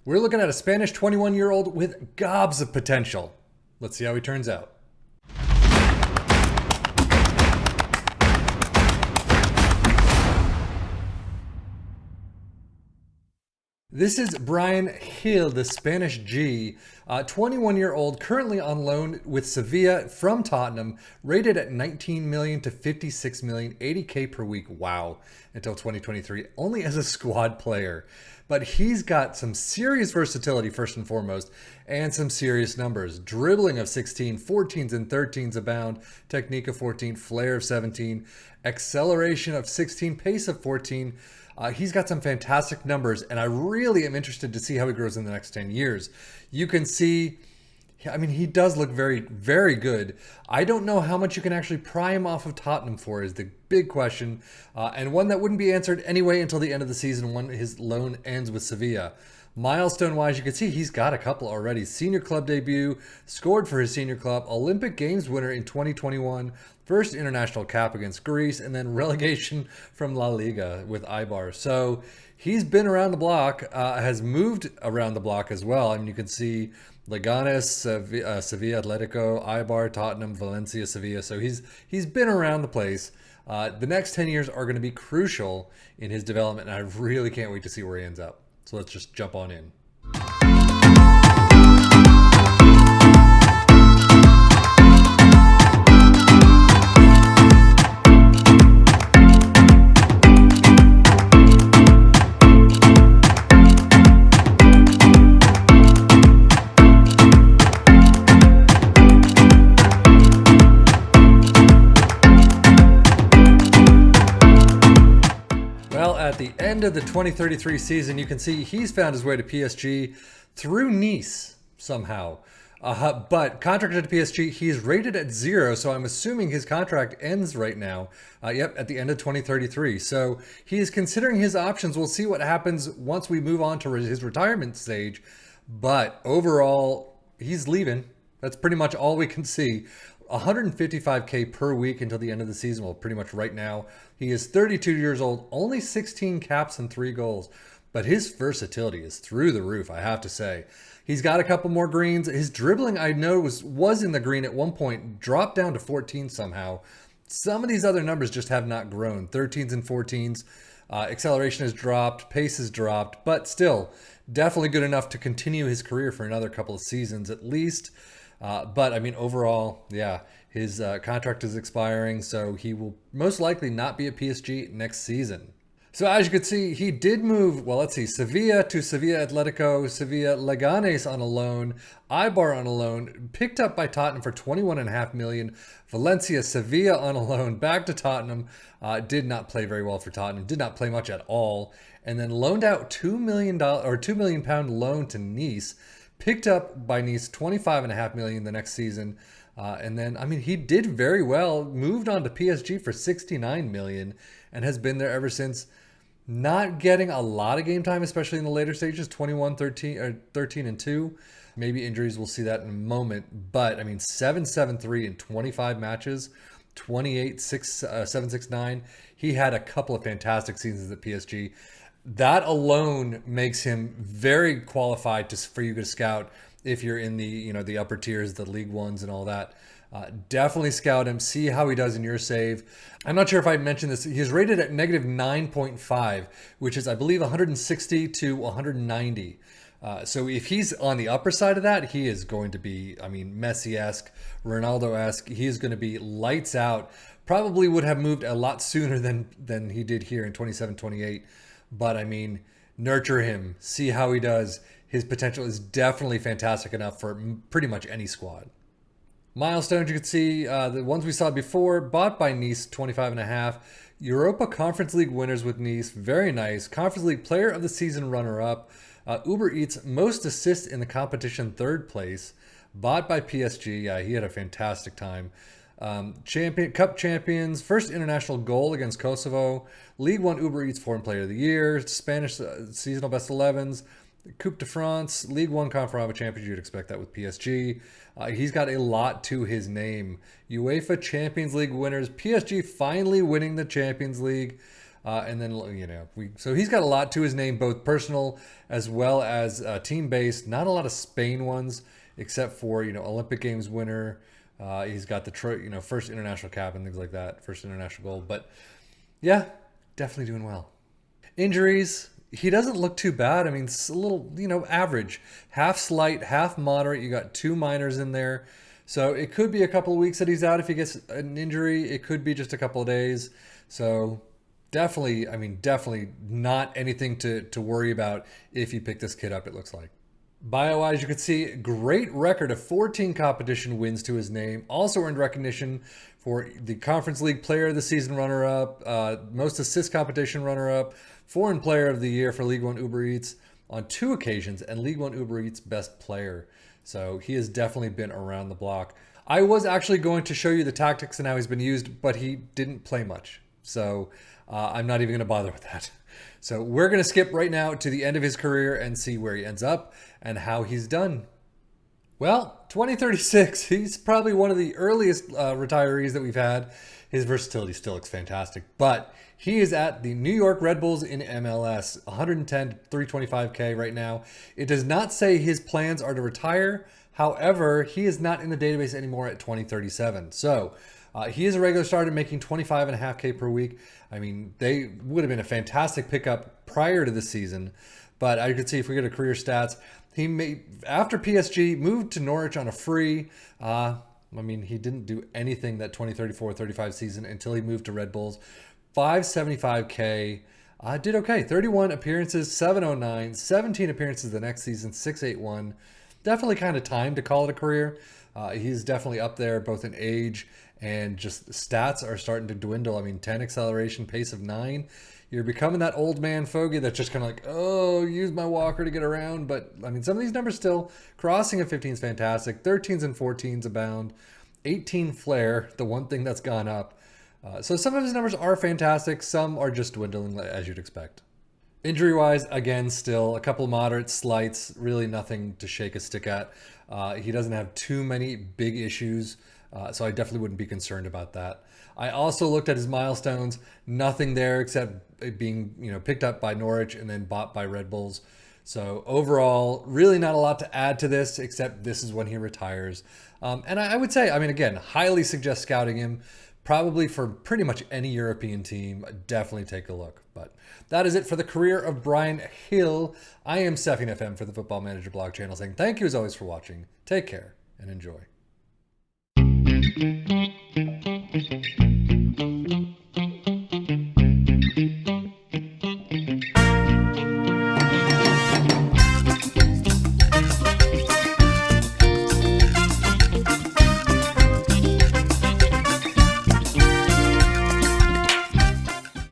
We're looking at a Spanish 21-year-old with gobs of potential. Let's see how he turns out. This is Bryan Gil, the Spanish G, 21-year-old, currently on loan with Sevilla from Tottenham, rated at 19 million to 56 million, 80K per week. Wow, until 2023, only as a squad player. But he's got some serious versatility, first and foremost, and some serious numbers. Dribbling of 16, 14s and 13s abound, technique of 14, flair of 17, acceleration of 16, pace of 14. He's got some fantastic numbers, and I really am interested to see how he grows in the next 10 years. You can see, I mean, he does look very, very good. I don't know how much you can actually pry him off of Tottenham for is the big question, and one that wouldn't be answered anyway until the end of the season when his loan ends with Sevilla. Milestone-wise, you can see he's got a couple already. Senior club debut, scored for his senior club, Olympic Games winner in 2021, first international cap against Greece, and then relegation from La Liga with Eibar. So he's been around the block, has moved around the block as well. I mean, you can see Leganes, Sevilla, Atletico, Eibar, Tottenham, Valencia, Sevilla. So he's been around the place. The next 10 years are going to be crucial in his development, and I really can't wait to see where he ends up. So let's just jump on in. At the end of the 2033 season, you can see he's found his way to PSG through Nice somehow. But contracted to PSG, he's rated at 0, so I'm assuming his contract ends right now. Yep, at the end of 2033. So he is considering his options. We'll see what happens once we move on to his retirement stage. But overall, he's leaving. That's pretty much all we can see. 155K per week until the end of the season. Well, pretty much right now. He is 32 years old, only 16 caps and 3 goals. But his versatility is through the roof, I have to say. He's got a couple more greens. His dribbling, I know, was in the green at one point, dropped down to 14 somehow. Some of these other numbers just have not grown. 13s and 14s. Acceleration has dropped, pace has dropped, but still definitely good enough to continue his career for another couple of seasons at least. But I mean, overall, yeah, his contract is expiring, so he will most likely not be at PSG next season. So as you can see, he did move, well, let's see, Sevilla to Sevilla Atletico, Sevilla Leganes on a loan, Eibar on a loan, picked up by Tottenham for 21.5 million, Valencia, Sevilla on a loan, back to Tottenham, did not play very well for Tottenham, did not play much at all, and then loaned out $2 million or £2 million loan to Nice. Picked up by Nice, 25.5 million the next season. And then, I mean, he did very well, moved on to PSG for 69 million and has been there ever since. Not getting a lot of game time, especially in the later stages, 21, 13, or 13 and 2. Maybe injuries, we'll see that in a moment. But, I mean, 7-7-3 in 25 matches, 28, 7-6-9. He had a couple of fantastic seasons at PSG. That alone makes him very qualified for you to scout if you're in the the upper tiers, the League Ones and all that. Definitely scout him, see how he does in your save. I'm not sure if I mentioned this. He's rated at negative 9.5, which is, I believe, 160 to 190. So if he's on the upper side of that, he is going to be, I mean, Messi-esque, Ronaldo-esque. He is going to be lights out. Probably would have moved a lot sooner than he did here in 27-28. But, I mean, nurture him. See how he does. His potential is definitely fantastic enough for pretty much any squad. Milestones, you can see the ones we saw before. Bought by Nice, 25.5. Europa Conference League winners with Nice. Very nice. Conference League Player of the Season runner-up. Uber Eats most assists in the competition, 3rd place. Bought by PSG. Yeah, he had a fantastic time. Cup champions, first international goal against Kosovo, League One Uber Eats Foreign Player of the Year, Spanish seasonal best 11s, Coupe de France, League One Conference Champions. You'd expect that with PSG. He's got a lot to his name. UEFA Champions League winners, PSG finally winning the Champions League. And then, so he's got a lot to his name, both personal as well as team-based. Not a lot of Spain ones, except for, Olympic Games winner. He's got the, first international cap and things like that, first international goal. But yeah, definitely doing well. Injuries, he doesn't look too bad. I mean, it's a little, average. Half slight, half moderate. You got 2 minors in there. So it could be a couple of weeks that he's out if he gets an injury. It could be just a couple of days. So definitely not anything to worry about if you pick this kid up, it looks like. Bio-wise, you can see great record of 14 competition wins to his name. Also earned recognition for the Conference League Player of the Season runner-up, most assist competition runner-up, Foreign Player of the Year for League One Uber Eats on 2 occasions, and League One Uber Eats Best Player. So he has definitely been around the block. I was actually going to show you the tactics and how he's been used, but he didn't play much. So I'm not even going to bother with that. So we're going to skip right now to the end of his career and see where he ends up and how he's done. Well, 2036, he's probably one of the earliest retirees that we've had. His versatility still looks fantastic, but he is at the New York Red Bulls in MLS, 110 to 325K right now. It does not say his plans are to retire. However, he is not in the database anymore at 2037. So he is a regular starter making 25.5K per week. I mean, they would have been a fantastic pickup prior to the season, but I could see if we get a career stats, he made, after PSG, moved to Norwich on a free. He didn't do anything that 2034-35 season until he moved to Red Bulls. 575K. Did okay. 31 appearances, 709, 17 appearances the next season, 681. Definitely kind of time to call it a career. He's definitely up there, both in age and just stats are starting to dwindle. I mean, 10 acceleration, pace of 9. You're becoming that old man fogey that's just kind of like, oh, use my walker to get around. But, I mean, some of these numbers still, crossing of 15 is fantastic. 13s and 14s abound. 18 flare, the one thing that's gone up. So some of his numbers are fantastic. Some are just dwindling, as you'd expect. Injury-wise, again, still a couple moderate slights, really nothing to shake a stick at. He doesn't have too many big issues, so I definitely wouldn't be concerned about that. I also looked at his milestones. Nothing there except it being, picked up by Norwich and then bought by Red Bulls. So overall, really not a lot to add to this, except this is when he retires. And I would say, again, highly suggest scouting him. Probably for pretty much any European team, definitely take a look. But that is it for the career of Bryan Gil. I am Sefian FM for the Football Manager blog channel, saying thank you as always for watching. Take care and enjoy.